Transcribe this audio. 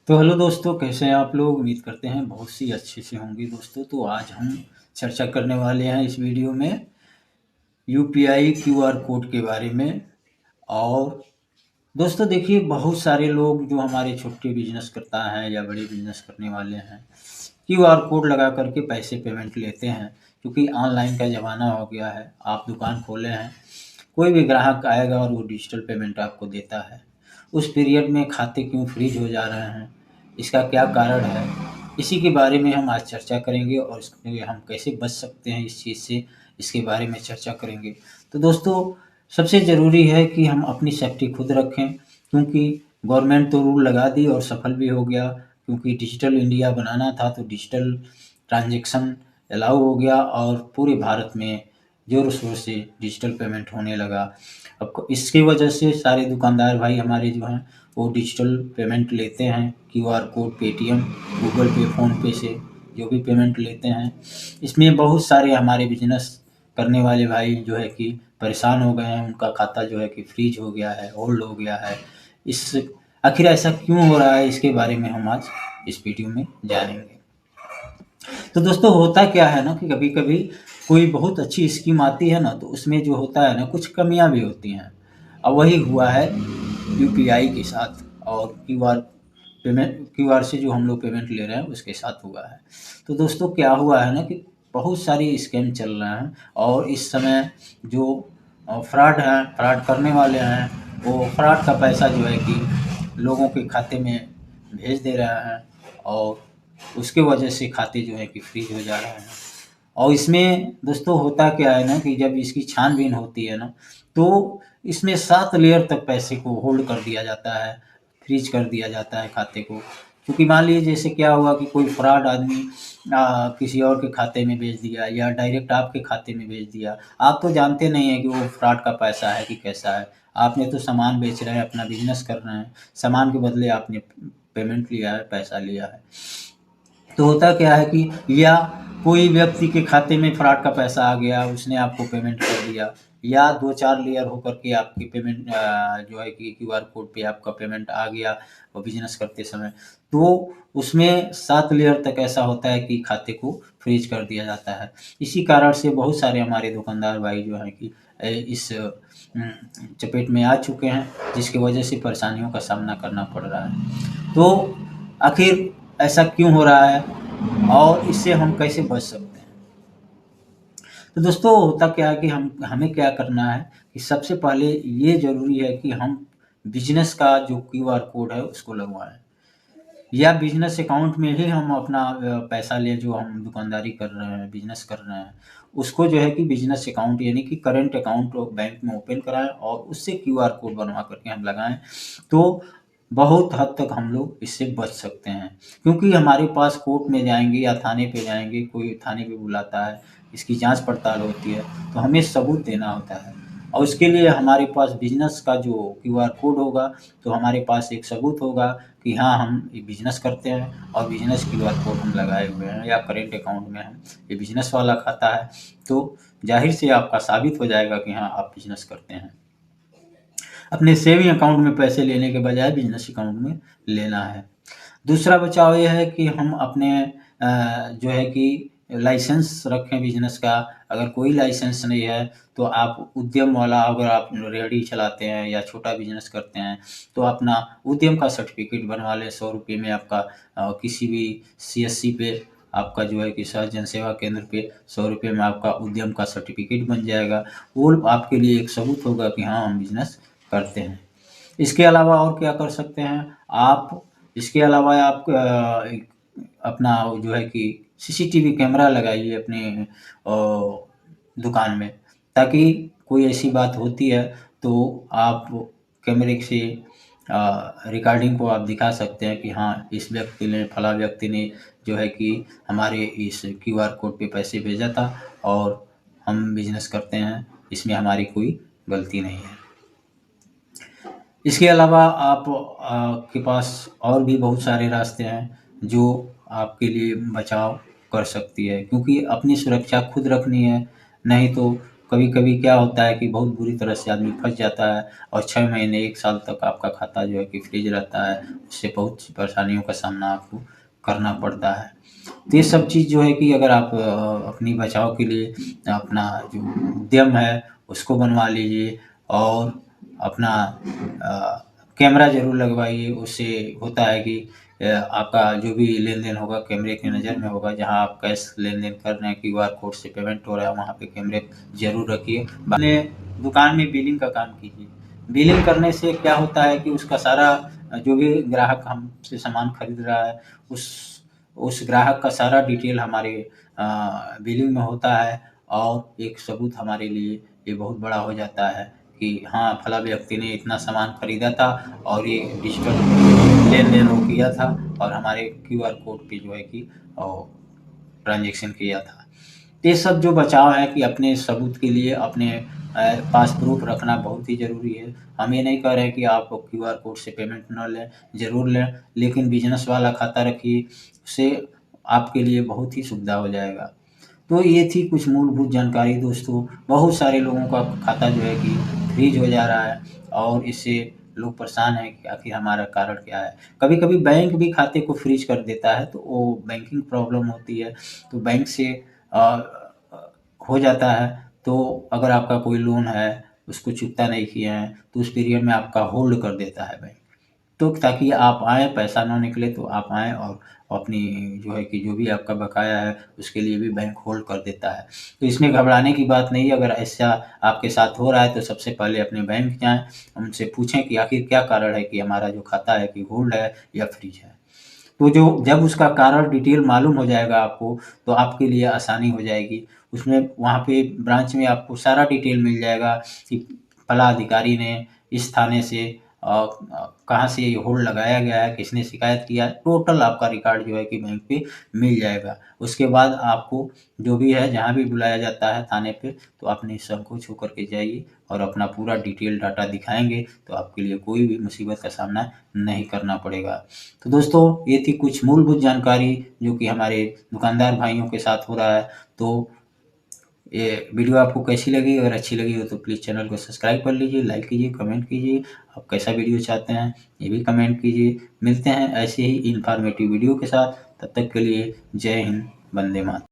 तो हेलो दोस्तों, कैसे हैं आप लोग? उम्मीद करते हैं बहुत सी अच्छे से होंगे दोस्तों। तो आज हम चर्चा करने वाले हैं इस वीडियो में यूपीआई क्यूआर कोड के बारे में। और दोस्तों देखिए, बहुत सारे लोग जो हमारे छोटे बिजनेस करता है या बड़े बिजनेस करने वाले हैं, क्यूआर कोड लगा करके पैसे पेमेंट लेते हैं। क्योंकि ऑनलाइन का ज़माना हो गया है। आप दुकान खोले हैं, कोई भी ग्राहक आएगा और वो डिजिटल पेमेंट आपको देता है। उस पीरियड में खाते क्यों फ्रीज हो जा रहे हैं, इसका क्या कारण है, इसी के बारे में हम आज चर्चा करेंगे और इसमें हम कैसे बच सकते हैं इस चीज़ से, इसके बारे में चर्चा करेंगे। तो दोस्तों, सबसे ज़रूरी है कि हम अपनी सेफ्टी खुद रखें, क्योंकि गवर्नमेंट तो रूल लगा दी और सफल भी हो गया। क्योंकि डिजिटल इंडिया बनाना था तो डिजिटल ट्रांज़ैक्शन अलाउ हो गया और पूरे भारत में ज़ोर-शोर से डिजिटल पेमेंट होने लगा। अब इसकी वजह से सारे दुकानदार भाई हमारे जो हैं वो डिजिटल पेमेंट लेते हैं। क्यूआर कोड, पेटीएम, गूगल पे, फ़ोनपे से जो भी पेमेंट लेते हैं। इसमें बहुत सारे हमारे बिज़नेस करने वाले भाई जो है कि परेशान हो गए हैं। उनका खाता जो है कि फ्रीज हो गया है, होल्ड हो गया है। इस आखिर ऐसा क्यों हो रहा है, इसके बारे में हम आज इस वीडियो में जानेंगे। तो दोस्तों, होता क्या है ना कि कभी-कभी कोई बहुत अच्छी स्कीम आती है ना, तो उसमें जो होता है ना, कुछ कमियाँ भी होती हैं। अब वही हुआ है यूपीआई के साथ और क्यूआर से जो हम लोग पेमेंट ले रहे हैं उसके साथ हुआ है। तो दोस्तों, क्या हुआ है ना कि बहुत सारी स्कैम चल रहे हैं और इस समय जो फ्रॉड करने वाले हैं, वो फ्रॉड का पैसा जो है कि लोगों के खाते में भेज दे रहे हैं और उसके वजह से खाते जो है कि फ्रीज हो जा रहे हैं। और इसमें दोस्तों होता क्या है ना कि जब इसकी छानबीन होती है ना, तो इसमें 7 लेयर तक पैसे को होल्ड कर दिया जाता है, फ्रीज कर दिया जाता है खाते को। क्योंकि मान लीजिए जैसे क्या हुआ कि कोई फ्रॉड आदमी किसी और के खाते में भेज दिया या डायरेक्ट आपके खाते में भेज दिया। आप तो जानते नहीं हैं कि वो फ्रॉड का पैसा है कि कैसा है। आपने तो सामान बेच रहे हैं, अपना बिज़नेस कर रहे हैं, सामान के बदले आपने पेमेंट लिया है, पैसा लिया है। तो होता क्या है कि या कोई व्यक्ति के खाते में फ्रॉड का पैसा आ गया, उसने आपको पेमेंट कर दिया, या 2-4 लेयर होकर के आपकी पेमेंट जो है कि क्यूआर कोड पे आपका पेमेंट आ गया वो बिज़नेस करते समय। तो उसमें 7 लेयर तक ऐसा होता है कि खाते को फ्रीज कर दिया जाता है। इसी कारण से बहुत सारे हमारे दुकानदार भाई जो हैं कि इस चपेट में आ चुके हैं, जिसकी वजह से परेशानियों का सामना करना पड़ रहा है। तो आखिर ऐसा क्यों हो रहा है और इससे हम कैसे बच सकते हैं? तो दोस्तों, होता क्या है कि हमें क्या करना है कि सबसे पहले ये ज़रूरी है कि हम बिज़नेस का जो क्यूआर कोड है उसको लगवाएँ, या बिज़नेस अकाउंट में ही हम अपना पैसा लें। जो हम दुकानदारी कर रहे हैं, बिज़नेस कर रहे हैं, उसको जो है कि बिज़नेस अकाउंट यानी कि करंट अकाउंट बैंक में ओपन कराएँ और उससे क्यूआर कोड बनवा कर के हम लगाएँ। तो बहुत हद तक हम लोग इससे बच सकते हैं। क्योंकि हमारे पास कोर्ट में जाएँगे या थाने पे जाएँगे, कोई थाने पे बुलाता है, इसकी जाँच-पड़ताल होती है, तो हमें सबूत देना होता है। और उसके लिए हमारे पास बिज़नेस का जो क्यूआर कोड होगा, तो हमारे पास एक सबूत होगा कि हाँ, हम ये बिज़नेस करते हैं और बिज़नेस क्यूआर कोड हम लगाए हुए हैं, या करेंट अकाउंट में हम ये बिज़नेस वाला खाता है। तो ज़ाहिर-सी आपका साबित हो जाएगा कि हाँ, आप बिज़नेस करते हैं। अपने सेविंग अकाउंट में पैसे लेने के बजाय बिज़नेस अकाउंट में लेना है। दूसरा बचाव ये है कि हम अपने जो है कि लाइसेंस रखें बिज़नेस का। अगर कोई लाइसेंस नहीं है, तो आप उद्यम वाला, अगर आप रेहड़ी चलाते हैं या छोटा बिज़नेस करते हैं, तो अपना उद्यम का सर्टिफ़िकेट बनवा लें। ₹100 में आपका किसी भी सीएससी पे आपका जो है कि सहज जन सेवा केंद्र पे ₹100 में आपका उद्यम का सर्टिफ़िकेट बन जाएगा। वो आपके लिए एक सबूत होगा कि हाँ, हम बिज़नेस करते हैं। इसके अलावा और क्या कर सकते हैं आप? इसके अलावा आप एक अपना जो है कि सीसीटीवी कैमरा लगाइए अपने दुकान में, ताकि कोई ऐसी बात होती है तो आप कैमरे से रिकॉर्डिंग को आप दिखा सकते हैं कि हाँ, इस व्यक्ति ने, फला व्यक्ति ने जो है कि हमारे इस क्यूआर कोड पे पैसे भेजा था और हम बिज़नेस करते हैं, इसमें हमारी कोई गलती नहीं है। इसके अलावा आप के पास और भी बहुत सारे रास्ते हैं जो आपके लिए बचाव कर सकती है, क्योंकि अपनी सुरक्षा खुद रखनी है। नहीं तो कभी-कभी क्या होता है कि बहुत बुरी तरह से आदमी फँस जाता है और 6 महीने 1 साल तक आपका खाता जो है कि फ्रीज़ रहता है। उससे बहुत सी परेशानियों का सामना आपको करना पड़ता है। तो ये सब चीज़ जो है कि अगर आप अपनी बचाव के लिए अपना जो उद्यम है उसको बनवा लीजिए और अपना कैमरा ज़रूर लगवाइए। उससे होता है कि आपका जो भी लेन-देन होगा कैमरे की नज़र में होगा। जहाँ आप कैश लेन-देन कर रहे हैं, क्यूआर कोड से पेमेंट हो रहा है, वहाँ पे कैमरे ज़रूर रखिए। अपने दुकान में बिलिंग का काम कीजिए। बिलिंग करने से क्या होता है कि उसका सारा जो भी ग्राहक हमसे सामान खरीद रहा है, उस ग्राहक का सारा डिटेल हमारे बिलिंग में होता है और एक सबूत हमारे लिए ये बहुत बड़ा हो जाता है कि हाँ, फलाँ व्यक्ति ने इतना सामान खरीदा था और ये डिजिटल लेन-देन वो किया था और हमारे क्यूआर कोड पे जो है कि ट्रांज़ैक्शन किया था। ये सब जो बचाव है कि अपने सबूत के लिए अपने पास प्रूफ़ रखना बहुत ही ज़रूरी है। हम ये नहीं कह रहे हैं कि आप क्यूआर कोड से पेमेंट ना लें, ज़रूर लें, लेकिन बिज़नेस वाला खाता रखिए, उससे आपके लिए बहुत ही सुविधा हो जाएगा। तो ये थी कुछ मूलभूत जानकारी दोस्तों। बहुत सारे लोगों का खाता जो है कि फ्रीज़ हो जा रहा है और इससे लोग परेशान हैं कि आखिर हमारा कारण क्या है। कभी-कभी बैंक भी खाते को फ्रीज़ कर देता है, तो वो बैंकिंग प्रॉब्लम होती है, तो बैंक से अ हो जाता है। तो अगर आपका कोई लोन है, उसको चुकता नहीं किए हैं, तो उस पीरियड में आपका होल्ड कर देता है बैंक। तो ताकि आप आएँ, पैसा ना निकले तो आप आएँ और अपनी जो है कि जो भी आपका बकाया है, उसके लिए भी बैंक होल्ड कर देता है। तो इसमें घबराने की बात नहीं है, अगर ऐसा आपके साथ हो रहा है तो सबसे पहले अपने बैंक जाएँ, उनसे पूछें कि आखिर क्या कारण है कि हमारा जो खाता है कि होल्ड है या फ्रीज है। तो जो जब उसका कारण डिटेल मालूम हो जाएगा आपको, तो आपके लिए आसानी हो जाएगी। उसमें वहाँ पे ब्रांच में आपको सारा डिटेल मिल जाएगा कि फलाँ अधिकारी ने इस थाने से कहाँ से ये होल्ड लगाया गया है, किसने शिकायत किया है, टोटल आपका रिकॉर्ड जो है कि बैंक पे मिल जाएगा। उसके बाद आपको जो भी है, जहाँ भी बुलाया जाता है थाने पे, तो आप निसंकोच होकर के जाइए और अपना पूरा डिटेल डाटा दिखाएँगे, तो आपके लिए कोई भी मुसीबत का सामना नहीं करना पड़ेगा। तो दोस्तों, ये थी कुछ मूलभूत जानकारी जो कि हमारे दुकानदार भाइयों के साथ हो रहा है। तो ये वीडियो आपको कैसी लगी? अगर अच्छी लगी हो तो प्लीज़ चैनल को सब्सक्राइब कर लीजिए, लाइक कीजिए, कमेंट कीजिए। आप कैसा वीडियो चाहते हैं, ये भी कमेंट कीजिए। मिलते हैं ऐसे ही इन्फॉर्मेटिव वीडियो के साथ, तब तक के लिए जय हिंद, वंदे मातरम।